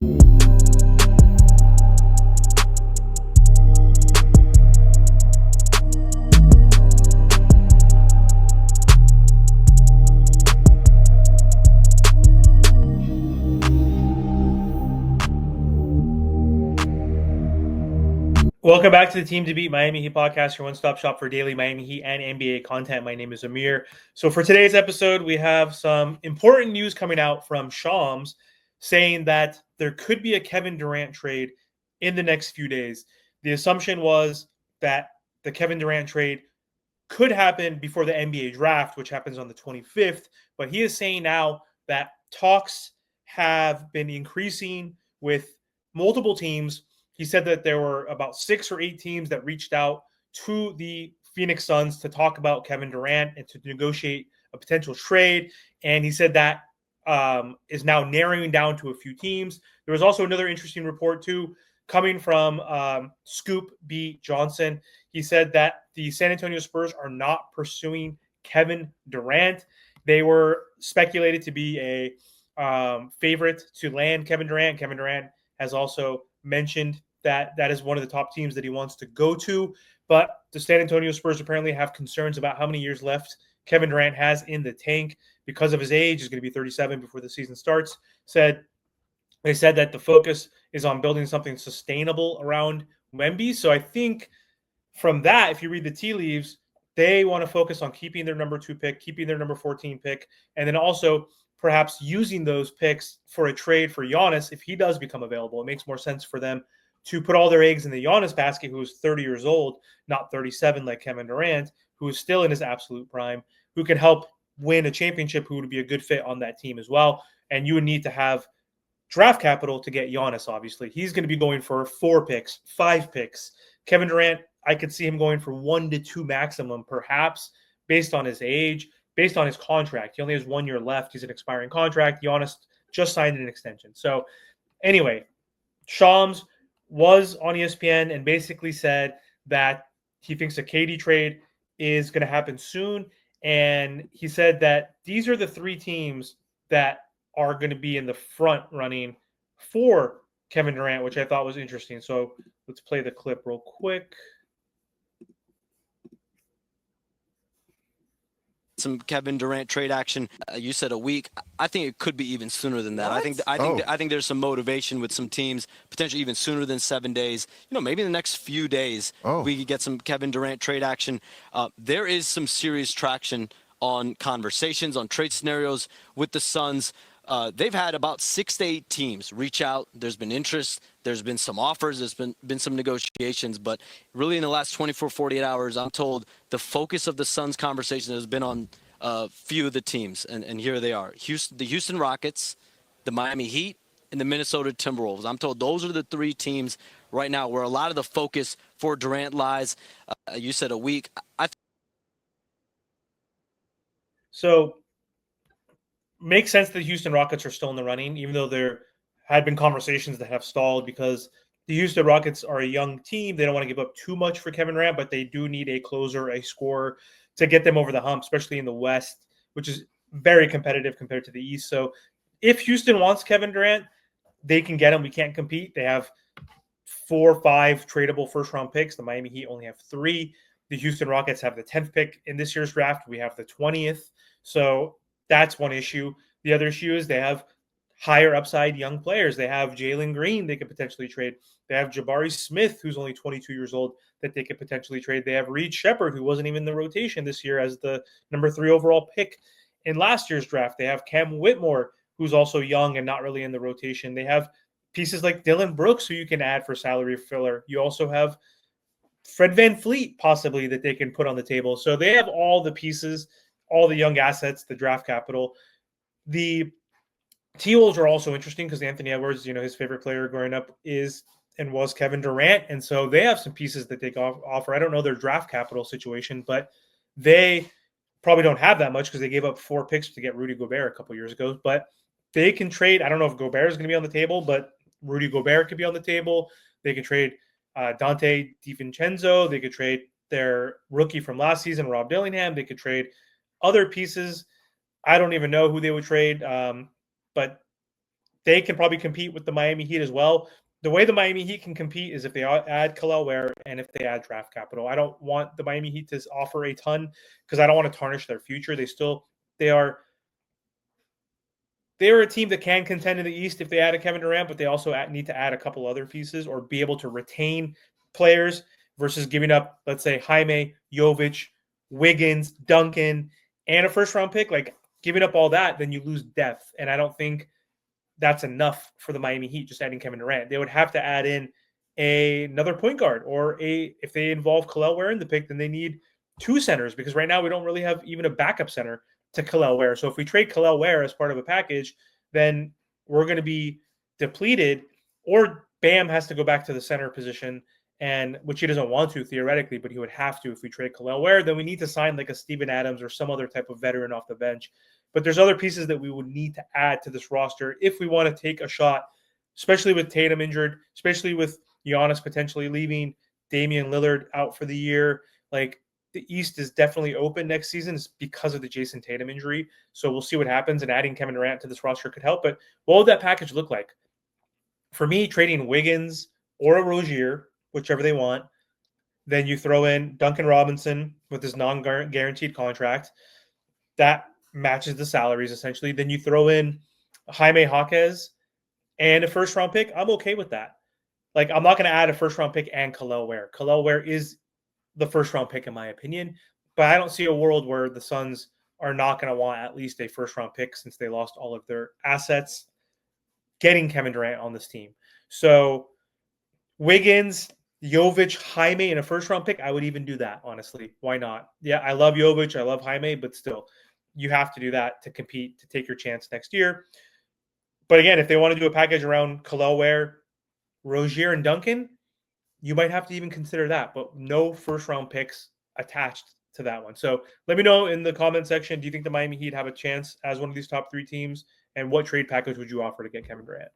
Welcome back to the Team to Beat Miami Heat podcast, your one-stop shop for daily Miami Heat and NBA content. My name is Amir. So for today's episode, we have some important news coming out from Shams saying that there could be a Kevin Durant trade in the next few days. The assumption was that the Kevin Durant trade could happen before the NBA draft, which happens on the 25th. But he is saying now that talks have been increasing with multiple teams. He said that there were about 6 or 8 teams that reached out to the Phoenix Suns to talk about Kevin Durant and to negotiate a potential trade. And he said that is now narrowing down to a few teams. There was also another interesting report, too, coming from Scoop B. Johnson. He said that the San Antonio Spurs are not pursuing Kevin Durant. They were speculated to be a favorite to land Kevin Durant. Kevin Durant has also mentioned that is one of the top teams that he wants to go to. But the San Antonio Spurs apparently have concerns about how many years left Kevin Durant has in the tank because of his age. He's going to be 37 before the season starts. They said that the focus is on building something sustainable around Wemby. So I think from that, if you read the tea leaves, they want to focus on keeping their number 2 pick, keeping their number 14 pick, and then also perhaps using those picks for a trade for Giannis if he does become available. It makes more sense for them to put all their eggs in the Giannis basket, who is 30 years old, not 37 like Kevin Durant, who is still in his absolute prime, who can help win a championship, who would be a good fit on that team as well. And you would need to have draft capital to get Giannis, obviously. He's going to be going for 4 picks, 5 picks. Kevin Durant, I could see him going for 1 to 2 maximum, perhaps, based on his age, based on his contract. He only has 1 year left. He's an expiring contract. Giannis just signed an extension. So anyway, Shams was on ESPN and basically said that he thinks a KD trade is going to happen soon. And he said that these are the 3 teams that are going to be in the front running for Kevin Durant, which I thought was interesting. So let's play the clip real quick. Some Kevin Durant trade action. You said a week. I think it could be even sooner than that. What? I think there's some motivation with some teams, potentially even sooner than 7 days. Maybe in the next few days we could get some Kevin Durant trade action. There is some serious traction on conversations, on trade scenarios with the Suns. They've had about 6 to 8 teams reach out. There's been interest. There's been some offers. There's been some negotiations. But really in the last 24, 48 hours, I'm told the focus of the Suns conversation has been on a few of the teams. And here they are. The Houston Rockets, the Miami Heat, and the Minnesota Timberwolves. I'm told those are the 3 teams right now where a lot of the focus for Durant lies. You said a week. So makes sense that the Houston Rockets are still in the running, even though there had been conversations that have stalled because the Houston Rockets are a young team. They don't want to give up too much for Kevin Durant, but they do need a closer, a scorer to get them over the hump, especially in the West, which is very competitive compared to the East. So if Houston wants Kevin Durant, they can get him. We can't compete. They have 4 or 5 tradable first-round picks. The Miami Heat only have 3. The Houston Rockets have the 10th pick in this year's draft. We have the 20th. So that's one issue. The other issue is they have higher upside young players. They have Jalen Green they could potentially trade. They have Jabari Smith, who's only 22 years old, that they could potentially trade. They have Reed Shepherd, who wasn't even in the rotation this year as the number 3 overall pick in last year's draft. They have Cam Whitmore, who's also young and not really in the rotation. They have pieces like Dylan Brooks, who you can add for salary filler. You also have Fred VanVleet, possibly, that they can put on the table. So they have all the pieces, all the young assets, the draft capital. The T-Wolves are also interesting because Anthony Edwards, his favorite player growing up is and was Kevin Durant. And so they have some pieces that they can offer. I don't know their draft capital situation, but they probably don't have that much because they gave up 4 picks to get Rudy Gobert a couple years ago. But they can trade. I don't know if Gobert is going to be on the table, but Rudy Gobert could be on the table. They could trade Dante DiVincenzo. They could trade their rookie from last season, Rob Dillingham. They could trade other pieces. I don't even know who they would trade. But they can probably compete with the Miami Heat as well. The way the Miami Heat can compete is if they add Khalil Ware and if they add draft capital. I don't want the Miami Heat to offer a ton because I don't want to tarnish their future. They are a team that can contend in the East if they add a Kevin Durant, but they also need to add a couple other pieces or be able to retain players versus giving up, let's say, Jaime, Jovic, Wiggins, Duncan, and a first round pick. Like giving up all that, then you lose depth. And I don't think that's enough for the Miami Heat, just adding Kevin Durant. They would have to add in another point guard if they involve Khalil Ware in the pick, then they need two centers because right now we don't really have even a backup center to Khalil Ware. So if we trade Khalil Ware as part of a package, then we're going to be depleted, or Bam has to go back to the center position, and which he doesn't want to theoretically, but he would have to if we trade Khalil Ware. Then we need to sign like a Steven Adams or some other type of veteran off the bench. But there's other pieces that we would need to add to this roster if we want to take a shot, especially with Tatum injured, especially with Giannis potentially leaving, Damian Lillard out for the year. Like the East is definitely open next season because of the Jason Tatum injury. So we'll see what happens, and adding Kevin Durant to this roster could help. But what would that package look like? For me, trading Wiggins or a Rozier, whichever they want, then you throw in Duncan Robinson with his non-guaranteed contract. That matches the salaries essentially. Then you throw in Jaime Jaquez and a first round pick. I'm okay with that. Like I'm not going to add a first round pick and Khalil Ware. Khalil Ware is the first round pick in my opinion, but I don't see a world where the Suns are not going to want at least a first round pick since they lost all of their assets getting Kevin Durant on this team. So Wiggins, Jovic, Jaime in a first round pick, I would even do that, honestly. Why not? Yeah, I love Jovic, I love Jaime, but still, you have to do that to compete, to take your chance next year. But again, if they want to do a package around Khalil Ware, Rozier, and Duncan, you might have to even consider that, but no first round picks attached to that one. So let me know in the comment section, do you think the Miami Heat have a chance as one of these top three teams? And what trade package would you offer to get Kevin Durant?